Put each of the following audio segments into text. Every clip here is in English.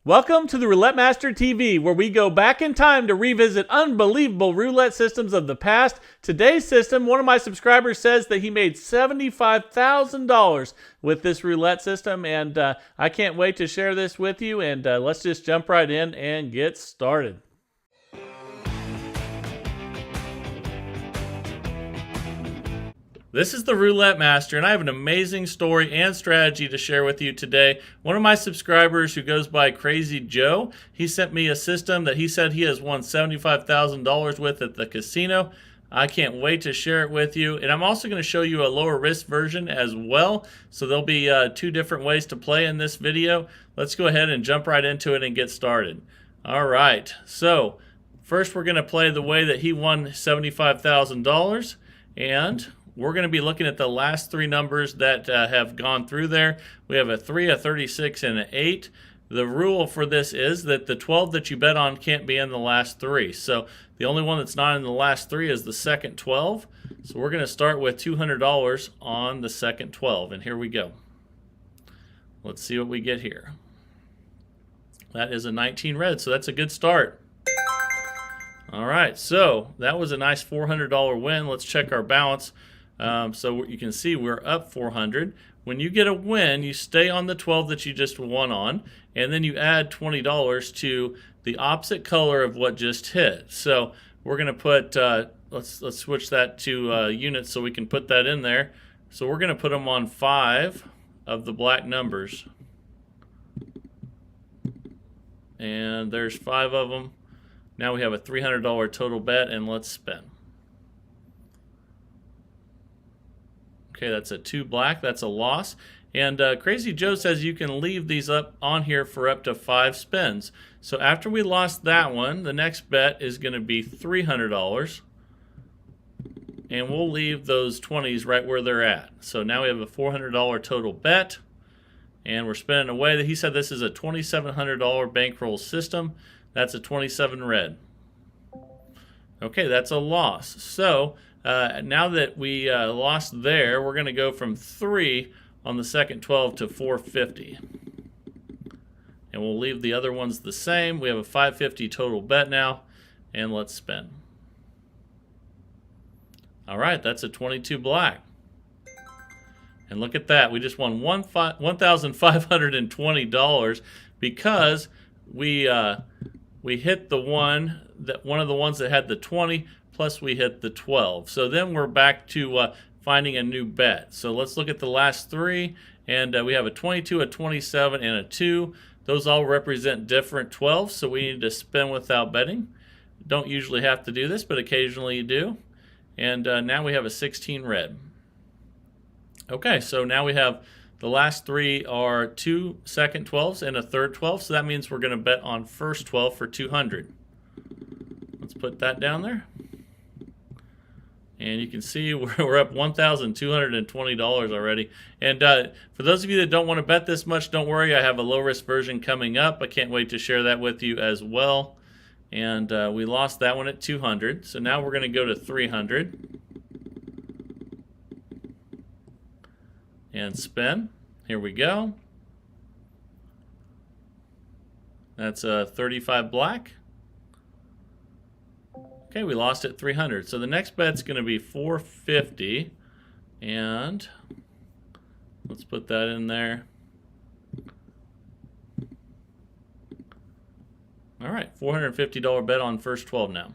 Welcome to the Roulette Master TV, where we go back in time to revisit unbelievable roulette systems of the past. Today's system, one of my subscribers says that he made $75,000 with this roulette system, and I can't wait to share this with you, and let's just jump right in and get started. This is the Roulette Master, and I have an amazing story and strategy to share with you today. One of my subscribers who goes by Crazy Joe, he sent me a system that he said he has won $75,000 with at the casino. I can't wait to share it with you, and I'm also going to show you a lower risk version as well. So there'll be two different ways to play in this video. Let's go ahead and jump right into it and get started. All right, so first we're going to play the way that he won $75,000, and we're going to be looking at the last three numbers that have gone through there. We have a 3, a 36, and an 8. The rule for this is that the 12 that you bet on can't be in the last three. So the only one that's not in the last three is the second 12. So we're going to start with $200 on the second 12. And here we go. Let's see what we get here. That is a 19 red, so that's a good start. All right, so that was a nice $400 win. Let's check our balance. So you can see we're up 400. When you get a win, you stay on the 12 that you just won on, and then you add $20 to the opposite color of what just hit. So we're going to put, let's switch that to units so we can put that in there. So we're going to put them on 5 of the black numbers. And there's 5 of them. Now we have a $300 total bet, and let's spin. Okay, that's a 2 black. That's a loss. And Crazy Joe says you can leave these up on here for up to 5 spins. So after we lost that one, the next bet is going to be $300. And we'll leave those 20s right where they're at. So now we have a $400 total bet. And we're spinning away. He said this is a $2,700 bankroll system. That's a 27 red. Okay, that's a loss. So now that we lost there, we're going to go from 3 on the second 12 to 450. And we'll leave the other ones the same. We have a 550 total bet now. And let's spin. All right, that's a 22 black. And look at that. We just won $1,520 because we hit the one of the ones that had the 20, plus we hit the 12. So then we're back to finding a new bet. So let's look at the last three, and we have a 22, a 27, and a 2. Those all represent different 12s, so we need to spin without betting. Don't usually have to do this, but occasionally you do. And now we have a 16 red. Okay, so now we have the last three are 2 second 12s and a third 12, so that means we're going to bet on first 12 for 200. Let's put that down there. And you can see we're up $1,220 already. And for those of you that don't want to bet this much, don't worry. I have a low-risk version coming up. I can't wait to share that with you as well. And we lost that one at 200. So now we're going to go to 300. And spin. Here we go. That's a 35 black. Okay, we lost at 300. So the next bet's going to be 450. And let's put that in there. All right, $450 bet on first 12 now.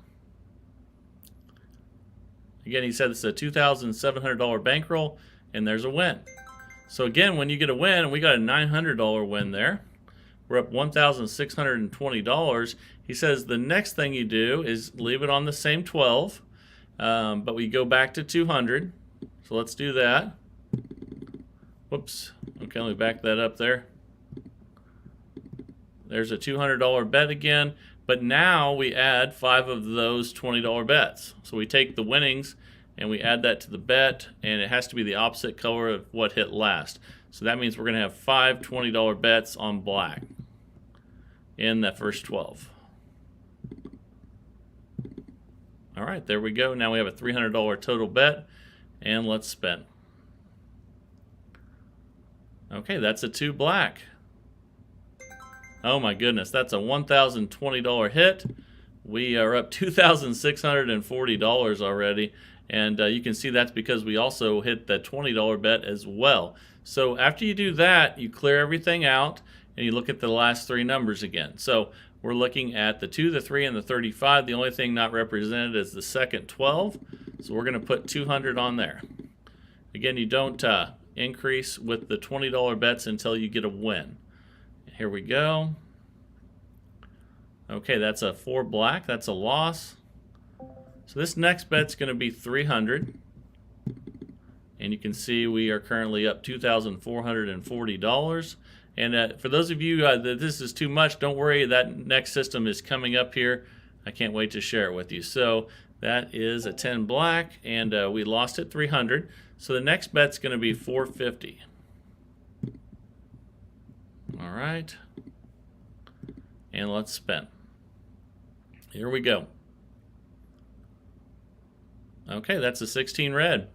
Again, he said it's a $2,700 bankroll, and there's a win. So again, when you get a win, and we got a $900 win there, we're up $1,620. He says the next thing you do is leave it on the same 12, but we go back to 200. So let's do that. Whoops. Okay, let me back that up there. There's a $200 bet again, but now we add 5 of those $20 bets. So we take the winnings and we add that to the bet, and it has to be the opposite color of what hit last. So that means we're going to have 5 $20 bets on black in that first 12. All right, there we go. Now we have a $300 total bet, and let's spin. Okay, that's a 2 black. Oh my goodness, that's a $1,020 hit. We are up $2,640 already. And you can see that's because we also hit the $20 bet as well. So after you do that, you clear everything out and you look at the last three numbers again. So we're looking at the 2, the 3, and the 35. The only thing not represented is the second 12. So we're going to put 200 on there. Again, you don't increase with the $20 bets until you get a win. Here we go. Okay, that's a 4 black. That's a loss. So this next bet's going to be 300. And you can see we are currently up $2,440. And for those of you that this is too much, don't worry. That next system is coming up here. I can't wait to share it with you. So that is a 10 black, and we lost at 300. So the next bet's going to be 450. All right. And let's spin. Here we go. Okay, that's a 16 red.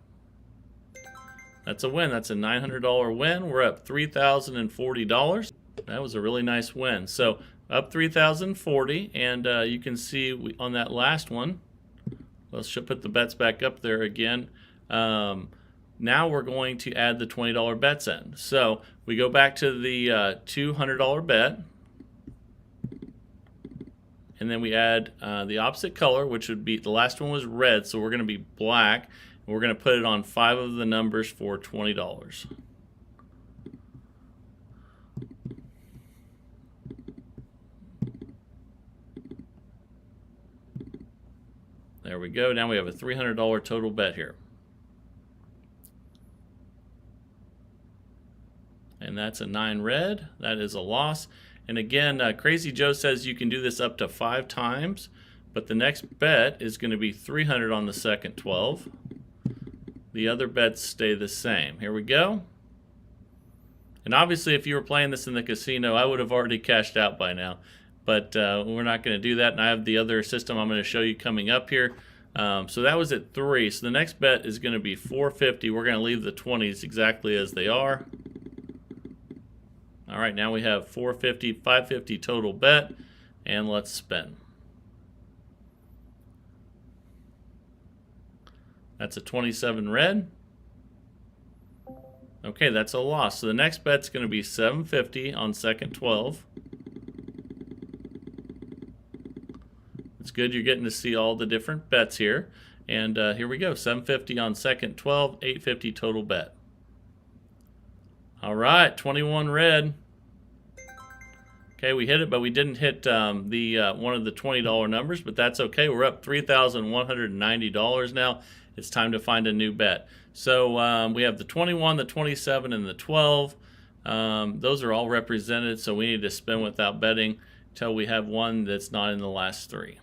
That's a win. That's a $900 win. We're up $3,040. That was a really nice win. So up $3,040, and you can see on that last one, let's put the bets back up there again. Now we're going to add the $20 bets in. So we go back to the $200 bet, and then we add the opposite color, which would be, the last one was red, so we're going to be black. And we're going to put it on 5 of the numbers for $20. There we go. Now we have a $300 total bet here. And that's a 9 red. That is a loss. And again, Crazy Joe says you can do this up to 5 times, but the next bet is going to be 300 on the second 12. The other bets stay the same. Here we go. And obviously, if you were playing this in the casino, I would have already cashed out by now. But we're not going to do that. And I have the other system I'm going to show you coming up here. So that was at 3. So the next bet is going to be 450. We're going to leave the 20s exactly as they are. All right, now we have 450, 550 total bet, and let's spin. That's a 27 red. Okay, that's a loss. So the next bet's going to be 750 on second 12. It's good you're getting to see all the different bets here. And here we go, 750 on second 12, 850 total bet. All right, 21 red. Okay, we hit it, but we didn't hit one of the $20 numbers, but that's okay. We're up $3,190 now. It's time to find a new bet. So we have the 21, the 27, and the 12. Those are all represented, so we need to spin without betting until we have one that's not in the last 3.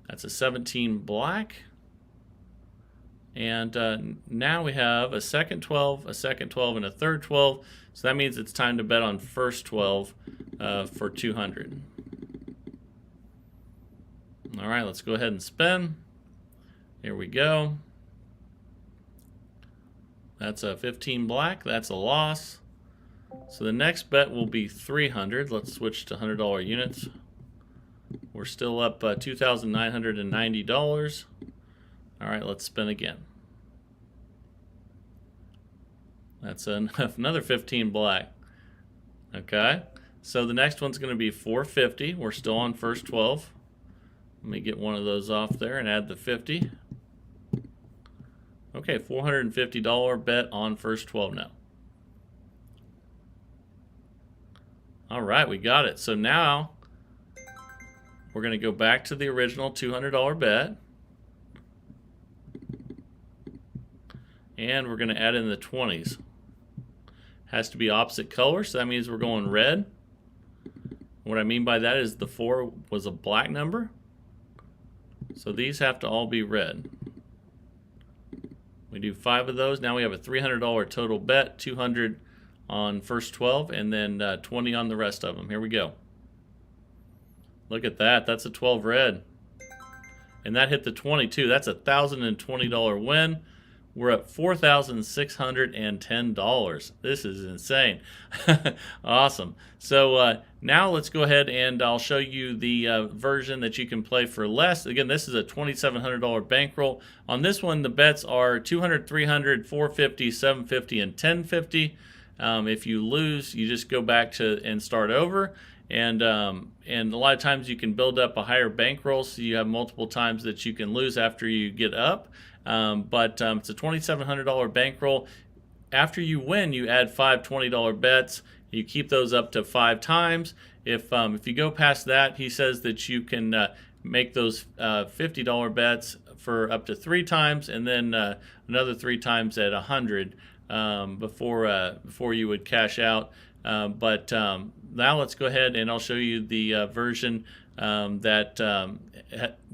That's a 17 black. And now we have a second 12, a second 12, and a third 12. So that means it's time to bet on first 12 for 200. All right, let's go ahead and spin. Here we go. That's a 15 black. That's a loss. So the next bet will be 300. Let's switch to $100 units. We're still up $2,990. All right, let's spin again. That's another 15 black. Okay, so the next one's going to be 450. We're still on first 12. Let me get one of those off there and add the 50. Okay, $450 bet on first 12 now. All right, we got it. So now we're going to go back to the original $200 bet. And we're going to add in the 20s. Has to be opposite color, so that means we're going red. What I mean by that is the 4 was a black number. So these have to all be red. We do 5 of those. Now we have a $300 total bet, 200 on first 12, and then 20 on the rest of them. Here we go. Look at that. That's a 12 red. And that hit the 22. That's a $1,020 win. we're at $4,610. This is insane. Awesome. So now let's go ahead and I'll show you the version that you can play for less. Again, this is a $2,700 bankroll. On this one, the bets are 200, 300, 450, 750, and 1050. If you lose, you just go back to and start over. And a lot of times you can build up a higher bankroll, so you have multiple times that you can lose after you get up. But it's a $2,700 bankroll. After you win, you add 5 $20 bets. You keep those up to 5 times. If you go past that, he says that you can make those $50 bets for up to 3 times, and then another 3 times at 100 before you would cash out. But now let's go ahead and I'll show you the version that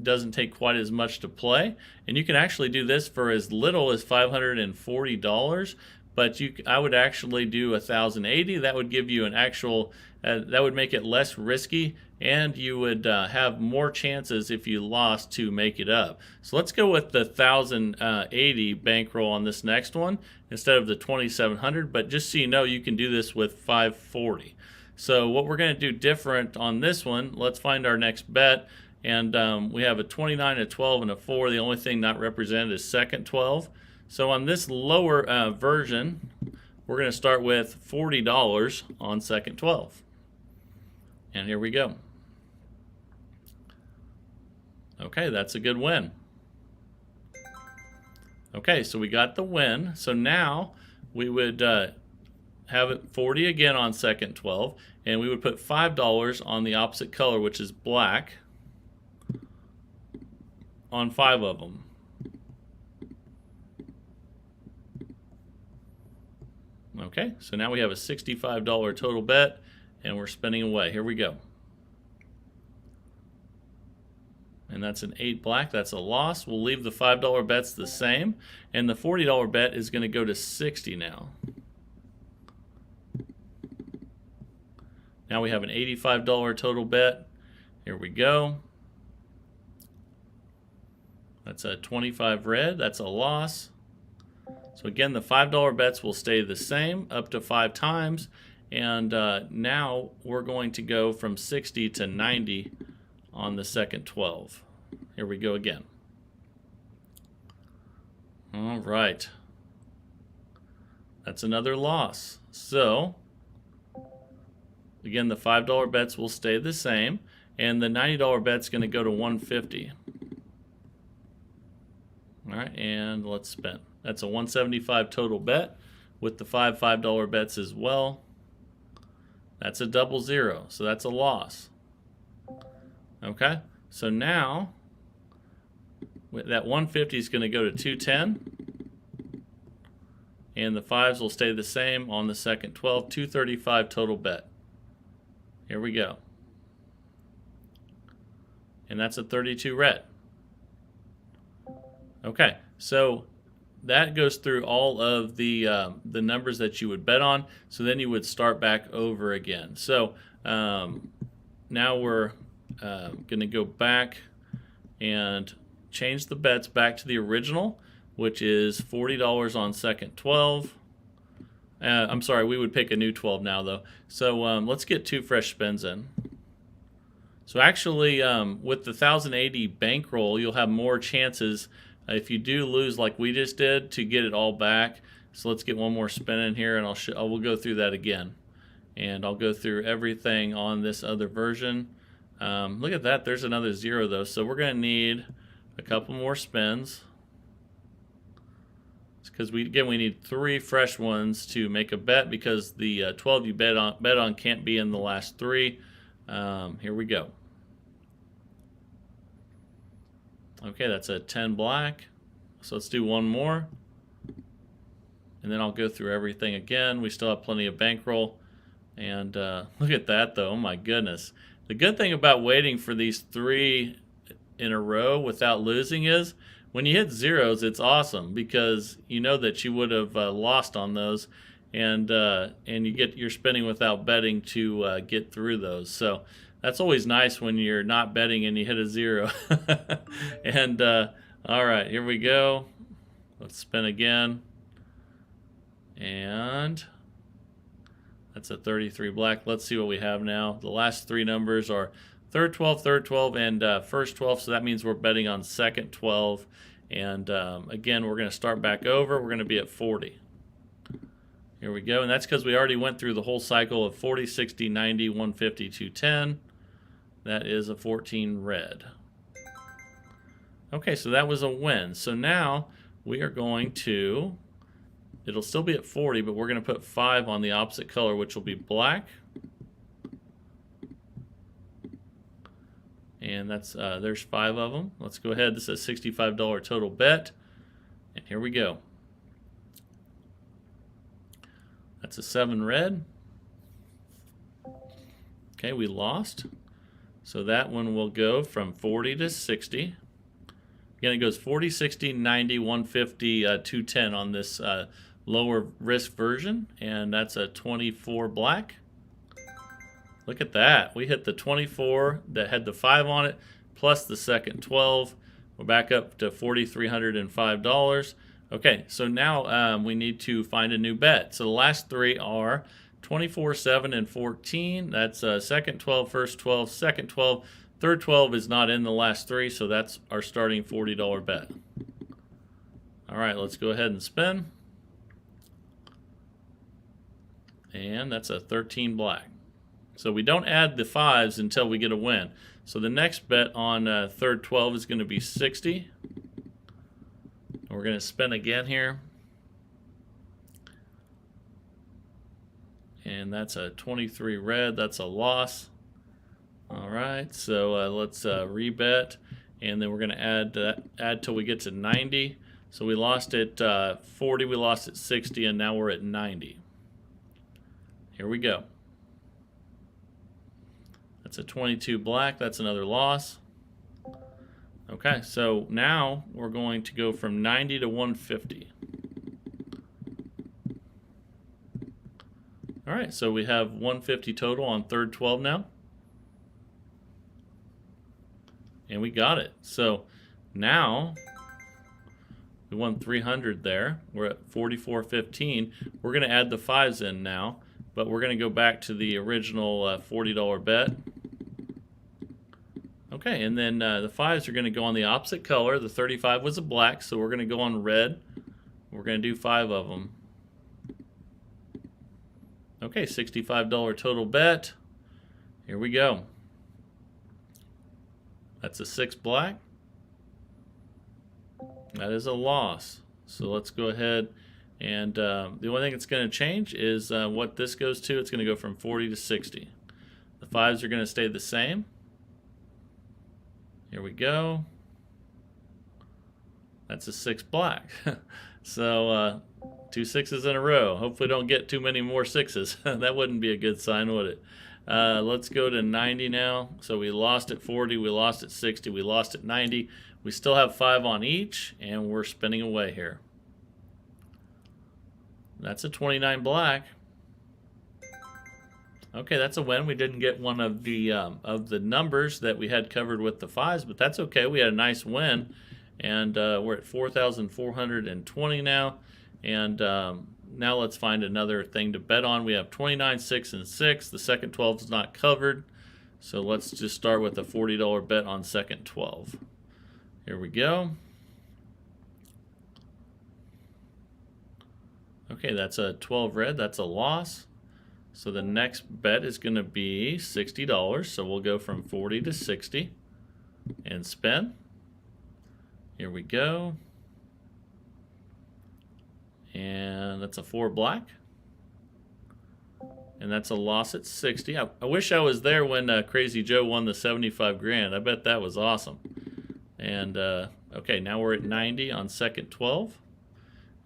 doesn't take quite as much to play. And you can actually do this for as little as $540, but I would actually do 1,080. That would give you an actual, that would make it less risky, and you would have more chances if you lost to make it up. So let's go with the 1,080 bankroll on this next one instead of the 2,700, but just so you know, you can do this with 540. So what we're going to do different on this one, let's find our next bet. And we have a 29, a 12, and a 4. The only thing not represented is second 12. So on this lower version, we're going to start with $40 on second 12. And here we go. Okay, that's a good win. Okay, so we got the win. So now we would have it 40 again on second 12, and we would put $5 on the opposite color, which is black, on 5 of them. Okay, so now we have a $65 total bet, and we're spinning away. Here we go. And that's an 8 black. That's a loss. We'll leave the $5 bets the same, and the $40 bet is going to go to 60 now. Now we have an $85 total bet. Here we go. That's a 25 red. That's a loss. So again, the $5 bets will stay the same up to 5 times. And now we're going to go from 60 to 90 on the second 12. Here we go again. All right. That's another loss. So again, the $5 bets will stay the same, and the $90 bet's going to go to 150. All right, and let's spin. That's a 175 total bet with the $5 bets as well. That's a double zero, so that's a loss. Okay, so now that 150 is going to go to 210, and the 5s will stay the same on the second 12, 235 total bet. Here we go. And that's a 32 red. Okay, so that goes through all of the numbers that you would bet on. So then you would start back over again. So now we're going to go back and change the bets back to the original, which is $40 on second 12. I'm sorry, we would pick a new 12 now, though. So let's get 2 fresh spins in. So actually, with the 1,080 bankroll, you'll have more chances if you do lose like we just did to get it all back. So let's get one more spin in here, and we'll go through that again. And I'll go through everything on this other version. Look at that. There's another 0, though. So we're going to need a couple more spins, because we need 3 fresh ones to make a bet, because the 12 you bet on can't be in the last 3. Here we go. Okay, that's a 10 black. So let's do one more, and then I'll go through everything again. We still have plenty of bankroll, and look at that, though. Oh my goodness. The good thing about waiting for these 3 in a row without losing is when you hit zeros, it's awesome, because you know that you would have lost on those, and you're spinning without betting to get through those. So that's always nice when you're not betting and you hit a 0. And all right, here we go. Let's spin again. And that's a 33 black. Let's see what we have now. The last three numbers are third 12, and first 12. So that means we're betting on second 12. And again, we're going to start back over. We're going to be at 40. Here we go. And that's because we already went through the whole cycle of 40, 60, 90, 150, 210. That is a 14 red. Okay, so that was a win. So now we are going to, it'll still be at 40, but we're going to put 5 on the opposite color, which will be black. And that's there's 5 of them. Let's go ahead. This is a $65 total bet. And here we go. That's a 7 red. Okay, we lost. So that one will go from 40 to 60. Again, it goes 40, 60, 90, 150, 210 on this lower risk version. And that's a 24 black. Look at that. We hit the 24 that had the 5 on it, plus the second 12. We're back up to $4,305. Okay, so now we need to find a new bet. So the last 3 are 24, 7, and 14. That's second 12, first 12, second 12. Third 12 is not in the last 3, so that's our starting $40 bet. All right, let's go ahead and spin. And that's a 13 black. So we don't add the 5s until we get a win. So the next bet on third 12 is going to be 60. We're going to spin again here. And that's a 23 red. That's a loss. All right, so let's rebet. And then we're going to add till we get to 90. So we lost at 40, we lost at 60, and now we're at 90. Here we go. That's a 22 black. That's another loss. Okay, so now we're going to go from 90 to 150. All right, so we have 150 total on third 12 now. And we got it. So now we won 300 there. We're at 44.15. We're going to add the 5s in now, but we're going to go back to the original $40 bet. Okay, and then the 5s are going to go on the opposite color. The 35 was a black, so we're going to go on red. We're going to do 5 of them. Okay, $65 total bet. Here we go. That's a 6 black. That is a loss. So let's go ahead and the only thing that's going to change is what this goes to. It's going to go from 40 to 60. The 5s are going to stay the same. Here we go. That's a 6 black. So 2 6s in a row. Hopefully don't get too many more 6s. That wouldn't be a good sign, would it? Let's go to 90 now. So we lost at 40, we lost at 60, we lost at 90. We still have 5 on each, and we're spinning away here. That's a 29 black. Okay, that's a win. We didn't get one of the numbers that we had covered with the 5s, but that's okay. We had a nice win, and we're at 4,420 now. And now let's find another thing to bet on. We have 29, 6, and 6. The second 12 is not covered, so let's just start with a $40 bet on second 12. Here we go. Okay, that's a 12 red. That's a loss. So the next bet is going to be $60. So we'll go from 40 to 60 and spin. Here we go. And that's a 4 black. And that's a loss at 60. I wish I was there when Crazy Joe won the 75 grand. I bet that was awesome. And okay, now we're at 90 on second 12.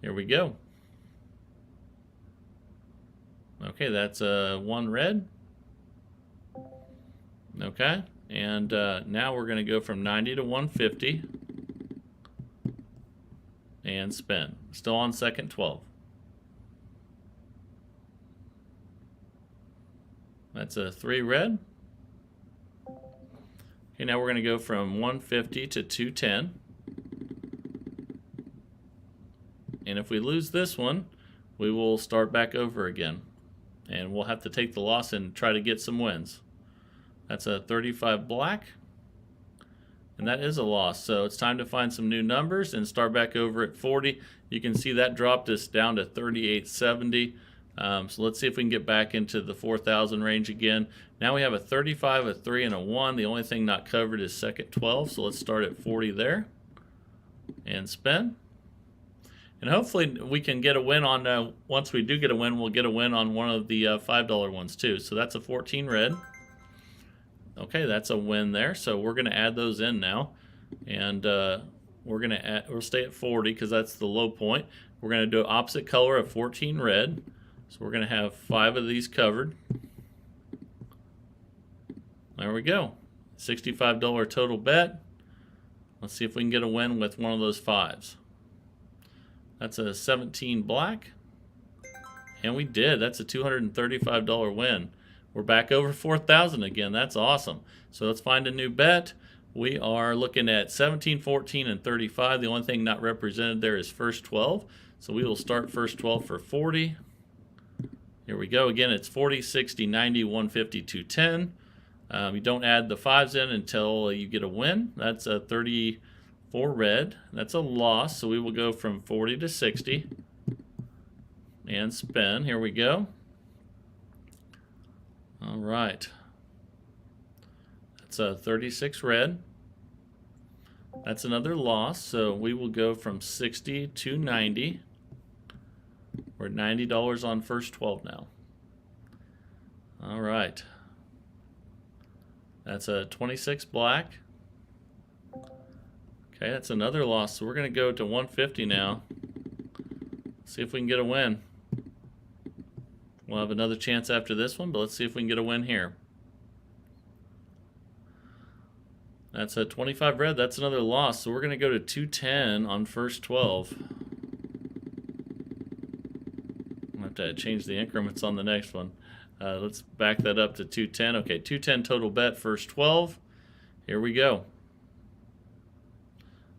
Here we go. Okay, that's 1 red. Okay, and now we're going to go from 90 to 150 and spin. Still on second 12. That's a 3 red. Okay, now we're going to go from 150 to 210. And if we lose this one, we will start back over again. And we'll have to take the loss and try to get some wins. That's a 35 black. And that is a loss. So it's time to find some new numbers and start back over at 40. You can see that dropped us down to 38.70. So let's see if we can get back into the 4,000 range again. Now we have a 35, a 3, and a 1. The only thing not covered is second 12. So let's start at 40 there and spin. And hopefully we can get a win on, once we do get a win, we'll get a win on one of the $5 ones too. So that's a 14 red. Okay, that's a win there. So we're going to add those in now. And we'll stay at 40 because that's the low point. We're going to do opposite color of 14 red. So we're going to have 5 of these covered. There we go. $65 total bet. Let's see if we can get a win with one of those 5s. That's a 17 black. And we did. That's a $235 win. We're back over 4,000 again. That's awesome. So let's find a new bet. We are looking at 17, 14, and 35. The only thing not represented there is first 12. So we will start first 12 for 40. Here we go. Again, it's 40, 60, 90, 150, 210. You don't add the 5s in until you get a win. That's a 34 red. That's a loss. So we will go from 40 to 60 and spin. Here we go. All right. That's a 36 red. That's another loss. So we will go from 60 to 90. We're at $90 on first 12 now. All right. That's a 26 black. Okay, that's another loss. So we're going to go to 150 now. See if we can get a win. We'll have another chance after this one, but let's see if we can get a win here. That's a 25 red. That's another loss. So we're going to go to 210 on first 12. I'll have to change the increments on the next one. Let's back that up to 210. Okay, 210 total bet, first 12. Here we go.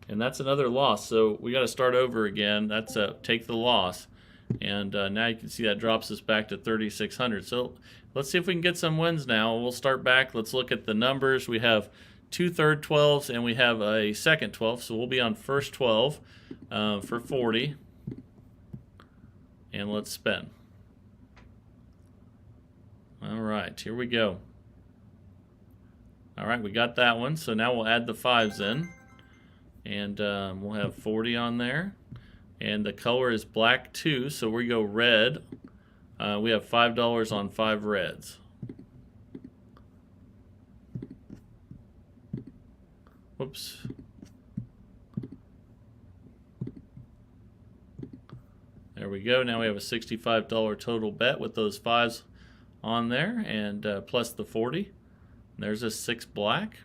And that's another loss. So we got to start over again. That's take the loss. And now you can see that drops us back to 3,600. So let's see if we can get some wins now. We'll start back. Let's look at the numbers. We have 2 third 12s and we have a second 12. So we'll be on first 12 for 40. And let's spin. All right, here we go. All right, we got that one. So now we'll add the 5s in. And we'll have 40 on there. And the color is black too, so we go red. We have $5 on 5 reds. Whoops. There we go. Now we have a $65 total bet with those 5s on there, and plus the 40. There's a 6 black.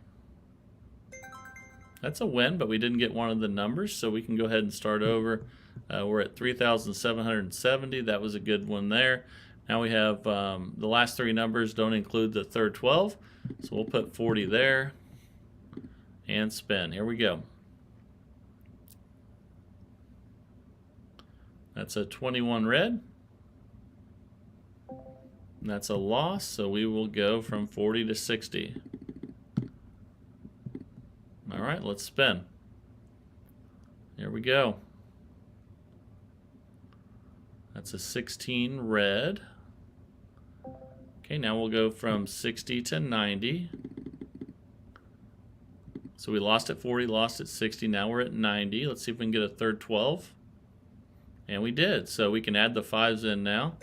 That's a win, but we didn't get one of the numbers, so we can go ahead and start over. We're at 3,770. That was a good one there. Now we have the last 3 numbers don't include the third 12, so we'll put 40 there and spin. Here we go. That's a 21 red. And that's a loss, so we will go from 40 to 60. All right, let's spin. Here we go. That's a 16 red. Okay, now we'll go from 60 to 90. So we lost at 40, lost at 60. Now we're at 90. Let's see if we can get a third 12. And we did. So we can add the 5s in now.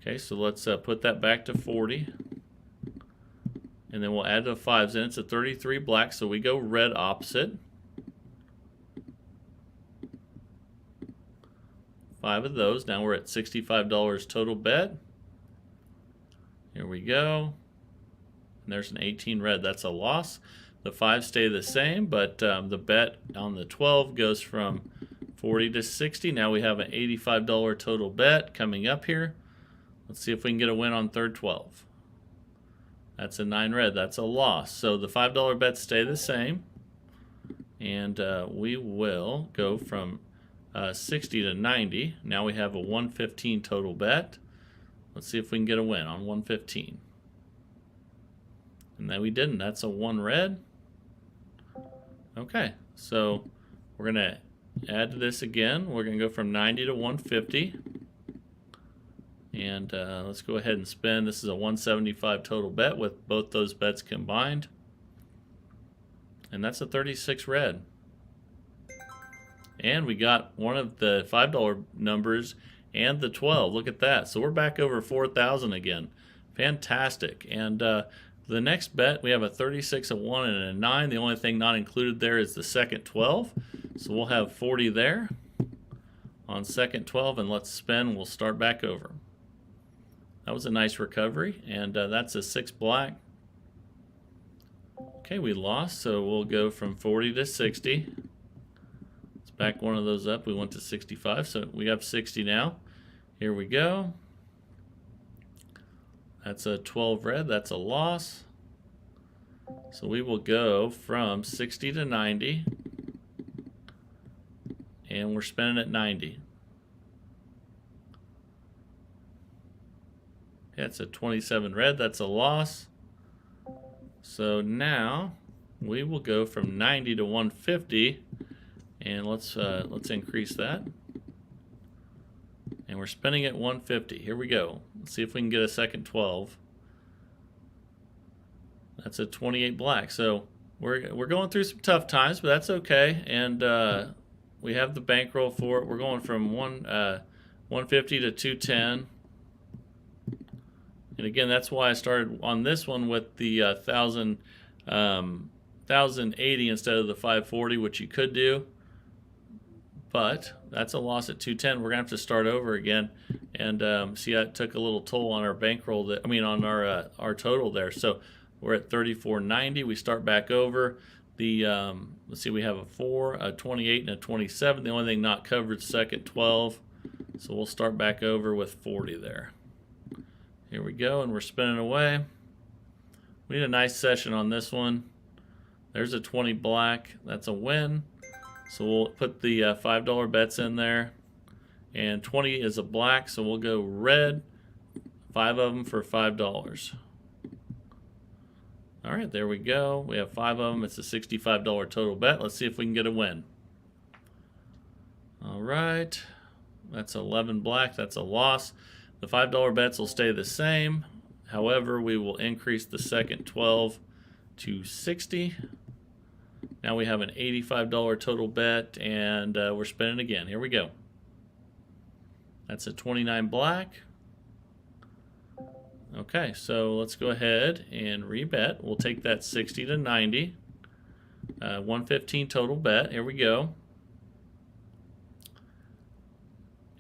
Okay, so let's put that back to 40. And then we'll add the 5s in. It's a 33 black, so we go red opposite. 5 of those. Now we're at $65 total bet. Here we go. And there's an 18 red. That's a loss. The 5s stay the same, but the bet on the 12 goes from 40 to 60. Now we have an $85 total bet coming up here. Let's see if we can get a win on third 12. That's a 9 red. That's a loss. So the $5 bets stay the same. And we will go from 60 to 90. Now we have a 115 total bet. Let's see if we can get a win on 115. And then we didn't. That's a 1 red. Okay, so we're going to add to this again. We're going to go from 90 to 150. And let's go ahead and spin. This is a 175 total bet with both those bets combined. And that's a 36 red. And we got one of the $5 numbers and the 12. Look at that. So we're back over 4,000 again. Fantastic. And the next bet, we have a 36, a 1, and a 9. The only thing not included there is the second 12. So we'll have 40 there on second 12, and let's spin. We'll start back over. That was a nice recovery, and that's a 6 black. Okay, we lost, so we'll go from 40 to 60. Let's back one of those up. We went to 65, so we have 60 now. Here we go. That's a 12 red. That's a loss. So we will go from 60 to 90, and we're spinning at 90. That's a 27 red. That's a loss. So now we will go from 90 to 150, and let's increase that. And we're spinning at 150. Here we go. Let's see if we can get a second 12. That's a 28 black. So we're going through some tough times, but that's okay. And we have the bankroll for it. We're going from 150 to 210. And again, that's why I started on this one with the 1080 instead of the 540, which you could do. But that's a loss at 210. We're gonna have to start over again, and see, that took a little toll on our bankroll. On our total there. So we're at 34.90. We start back over. The let's see, we have a 4, a 28, and a 27. The only thing not covered is second 12. So we'll start back over with 40 there. Here we go, and we're spinning away. We need a nice session on this one. There's a 20 black. That's a win. So we'll put the $5 bets in there. And 20 is a black, so we'll go red. 5 of them for $5. All right, there we go. We have 5 of them. It's a $65 total bet. Let's see if we can get a win. All right. That's 11 black. That's a loss. The $5 bets will stay the same. However, we will increase the second 12 to 60. Now we have an $85 total bet, and we're spinning again. Here we go. That's a 29 black. Okay, so let's go ahead and rebet. We'll take that 60 to 90. 115 total bet. Here we go.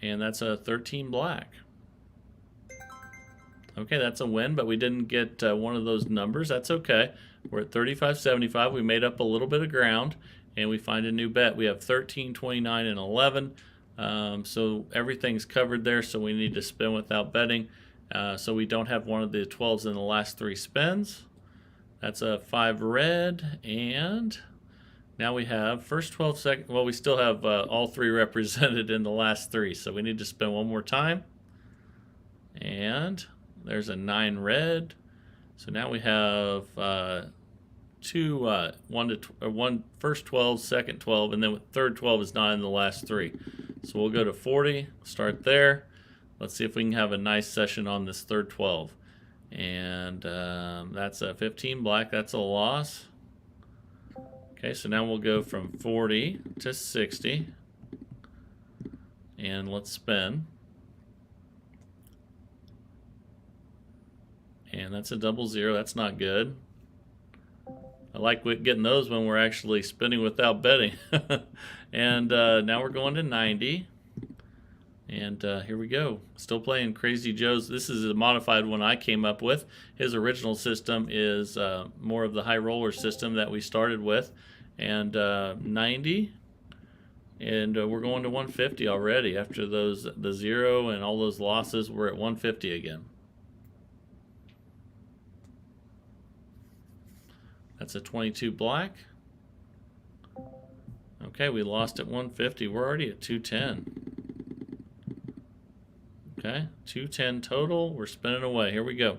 And that's a 13 black. Okay, that's a win, but we didn't get one of those numbers. That's okay. We're at 35.75. We made up a little bit of ground, and we find a new bet. We have 13, 29, and 11. So everything's covered there, so we need to spin without betting. So we don't have one of the 12s in the last 3 spins. That's a 5 red, and now we have first 12 seconds. Well, we still have all 3 represented in the last 3, so we need to spin one more time. And there's a 9 red. So now we have one first 12, second 12, and then third 12 is not in the last 3. So we'll go to 40, start there. Let's see if we can have a nice session on this third 12. And that's a 15 black. That's a loss. Okay, so now we'll go from 40 to 60. And let's spin. And that's a 00. That's not good. I like getting those when we're actually spinning without betting. And now we're going to 90. And here we go. Still playing Crazy Joe's. This is a modified one I came up with. His original system is more of the high roller system that we started with. And 90. And we're going to 150 already. After the 0 and all those losses, we're at 150 again. That's a 22 black. Okay, we lost at 150. We're already at 210. Okay, 210 total. We're spinning away. Here we go.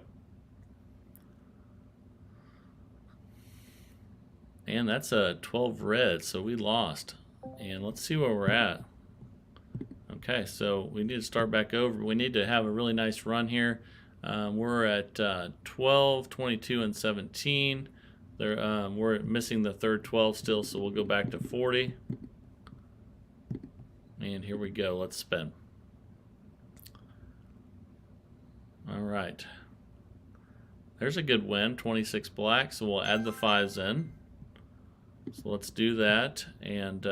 And that's a 12 red, so we lost. And let's see where we're at. Okay, so we need to start back over. We need to have a really nice run here. We're at 12, 22, and 17. We're missing the third 12 still, so we'll go back to 40. And here we go. Let's spin. All right. There's a good win, 26 black, so we'll add the 5s in. So let's do that, and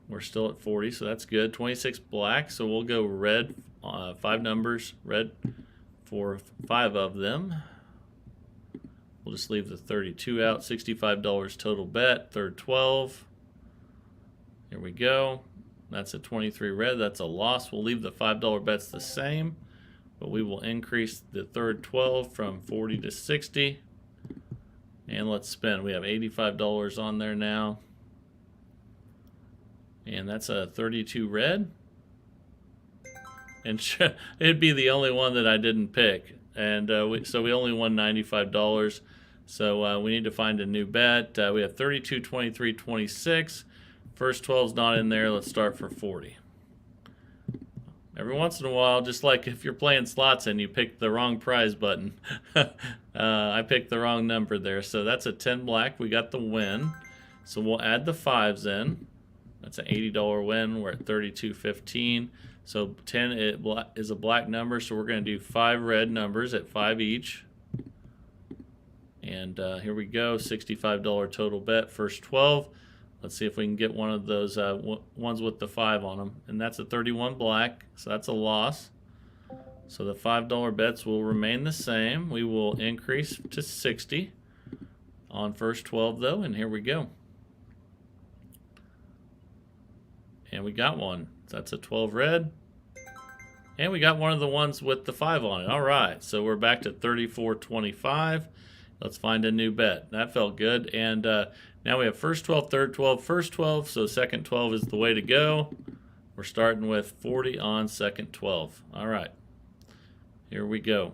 we're still at 40, so that's good. 26 black, so we'll go red, 5 numbers, red for 5 of them. We'll just leave the 32 out, $65 total bet, third 12. Here we go. That's a 23 red, that's a loss. We'll leave the $5 bets the same, but we will increase the third 12 from 40 to 60. And let's spin. We have $85 on there now. And that's a 32 red. And it'd be the only one that I didn't pick. And so we only won $95. So we need to find a new bet. We have 32, 23, 26. First 12's not in there. Let's start for 40. Every once in a while, just like if you're playing slots and you pick the wrong prize button, I picked the wrong number there. So that's a 10 black. We got the win. So we'll add the 5s in. That's an $80 win. We're at 32.15. So 10 is a black number, so we're going to do 5 red numbers at 5 each. And here we go, $65 total bet, first 12. Let's see if we can get one of those ones with the 5 on them. And that's a 31 black, so that's a loss. So the $5 bets will remain the same. We will increase to 60 on first 12 though, and here we go. And we got one. That's a 12 red. And we got one of the ones with the 5 on it. All right, so we're back to 34.25. Let's find a new bet. That felt good. And now we have first 12, third 12, first 12. So second 12 is the way to go. We're starting with 40 on second 12. All right, here we go.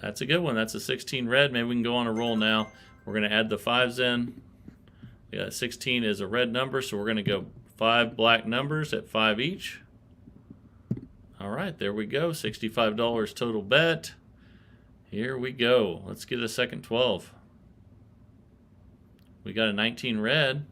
That's a good one. That's a 16 red. Maybe we can go on a roll now. We're going to add the 5s in. Yeah, 16 is a red number, so we're going to go 5 black numbers at 5 each. All right, there we go. $65 total bet. Here we go. Let's get a second 12. We got a 19 red.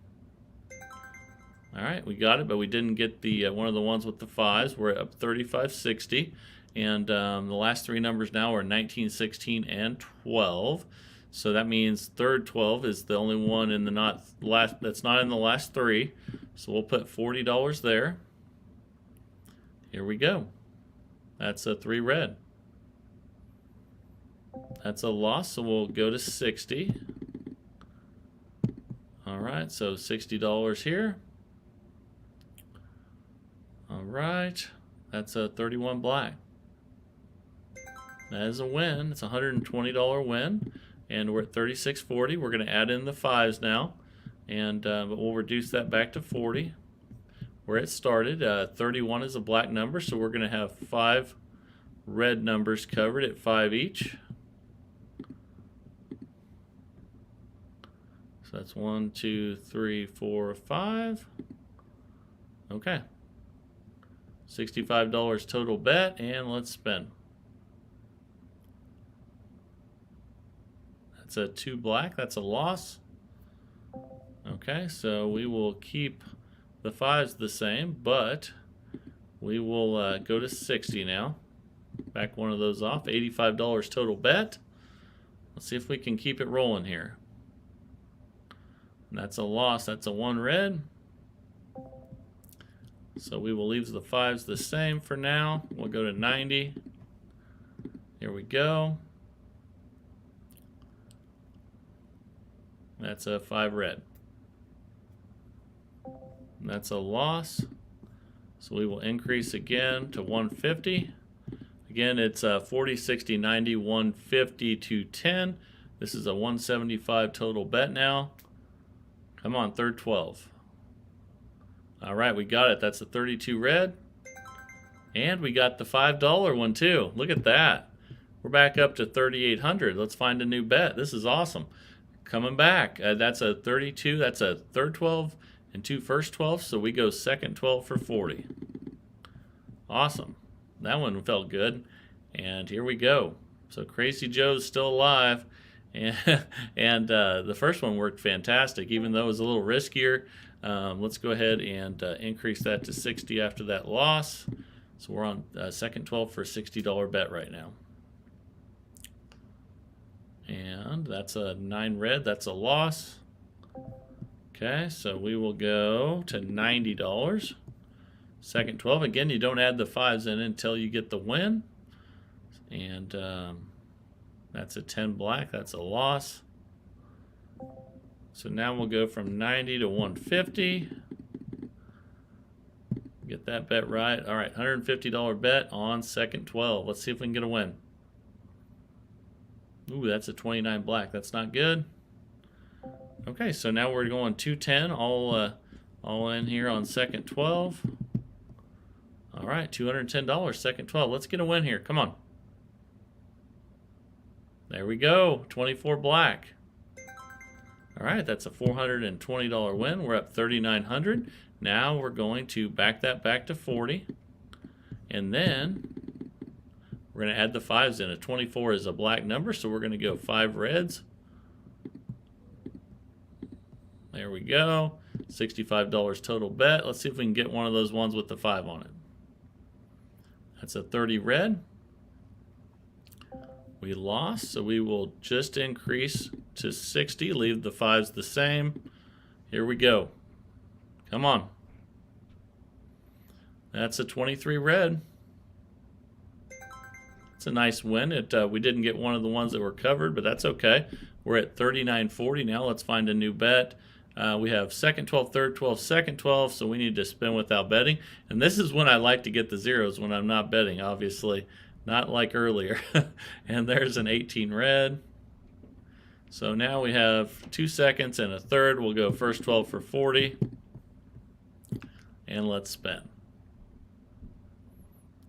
All right, we got it, but we didn't get the one of the ones with the 5s. We're up 35.60, and the last 3 numbers now are 19, 16, and 12. So that means third 12 is the only one in the that's not in the last 3. So we'll put $40 there. Here we go. That's a 3 red. That's a loss, so we'll go to 60. All right, so $60 here. All right, that's a 31 black. That is a win. It's a $120 win, and we're at 36.40. We're going to add in the 5s now, and but we'll reduce that back to 40. Where it started, 31 is a black number, so we're going to have 5 red numbers covered at 5 each. So that's 1, 2, 3, 4, 5. Okay. $65 total bet, and let's spin. That's a 2 black. That's a loss. Okay, so we will keep the 5s the same, but we will go to 60 now. Back one of those off. $85 total bet. Let's see if we can keep it rolling here. And that's a loss. That's a 1 red. So we will leave the 5s the same for now. We'll go to 90. Here we go. That's a 5 red. And that's a loss. So we will increase again to 150. Again, it's 40, 60, 90, 150, 210. This is a 175 total bet now. Come on, third 12. All right, we got it. That's a 32 red. And we got the $5 one too. Look at that. We're back up to 3,800. Let's find a new bet. This is awesome. Coming back. That's a 32. That's a third 12 and 2 first 12. So we go second 12 for 40. Awesome. That one felt good. And here we go. So Crazy Joe's still alive. And the first one worked fantastic, even though it was a little riskier. Let's go ahead and increase that to 60 after that loss. So we're on second 12 for a $60 bet right now. And that's a 9 red. That's a loss. Okay, so we will go to $90. Second 12. Again, you don't add the 5s in until you get the win. And that's a 10 black. That's a loss. So now we'll go from 90 to 150. Get that bet right. All right, $150 bet on second 12. Let's see if we can get a win. Ooh, that's a 29 black. That's not good. Okay, so now we're going 210 all in here on second 12. All right, $210 second 12. Let's get a win here. Come on. There we go. 24 black. All right, that's a $420 win. We're up 3,900. Now we're going to back that back to 40. And then we're going to add the 5s in. A 24 is a black number, so we're going to go 5 reds. There we go. $65 total bet. Let's see if we can get one of those ones with the 5 on it. That's a 30 red. We lost, so we will just increase to 60, leave the 5s the same. Here we go. Come on. That's a 23 red. It's a nice win. We didn't get one of the ones that were covered, but that's okay. We're at 39.40 now. Let's find a new bet. We have second 12, third 12, second 12, so we need to spin without betting. And this is when I like to get the zeros, when I'm not betting, obviously. Not like earlier. And there's an 18 red. So now we have 2 seconds and a third. We'll go first 12 for 40. And let's spin.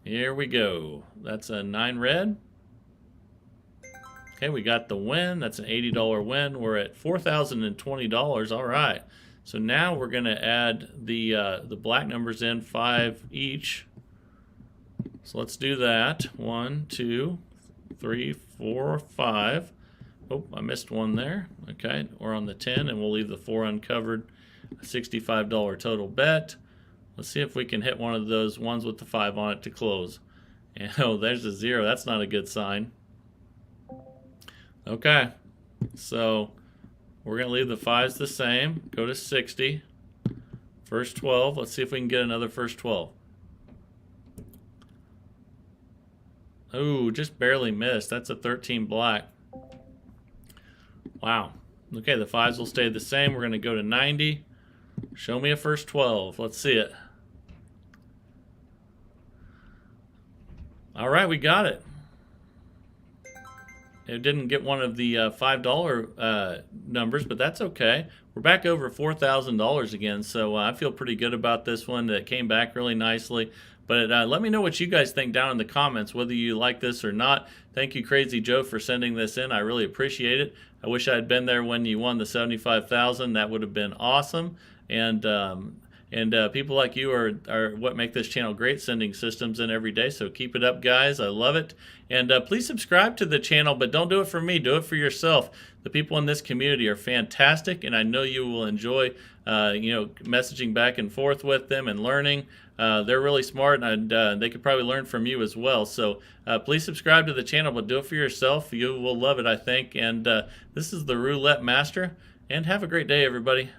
Here we go. That's a 9 red. Okay, we got the win. That's an $80 win. We're at $4,020. All right. So now we're going to add the black numbers in, 5 each. So let's do that. 1, 2, 3, 4, 5. Oh, I missed one there. Okay, we're on the 10, and we'll leave the 4 uncovered. A $65 total bet. Let's see if we can hit one of those ones with the 5 on it to close. And, oh, there's a 0. That's not a good sign. Okay, so we're going to leave the 5s the same. Go to 60. First 12. Let's see if we can get another first 12. Oh, just barely missed. That's a 13 black. Wow. Okay, the 5s will stay the same. We're going to go to 90. Show me a first 12. Let's see it. All right, we got it. It didn't get one of the $5 numbers, but that's okay. We're back over $4,000 again, so I feel pretty good about this one. That came back really nicely. But let me know what you guys think down in the comments, whether you like this or not. Thank you, Crazy Joe, for sending this in. I really appreciate it. I wish I had been there when you won the $75,000. That would have been awesome. And people like you are what make this channel great, sending systems in every day. So keep it up, guys. I love it. And please subscribe to the channel, but don't do it for me. Do it for yourself. The people in this community are fantastic, and I know you will enjoy messaging back and forth with them and learning. They're really smart, and they could probably learn from you as well. So please subscribe to the channel, but do it for yourself. You will love it, I think. And this is the Roulette Master, and have a great day, everybody.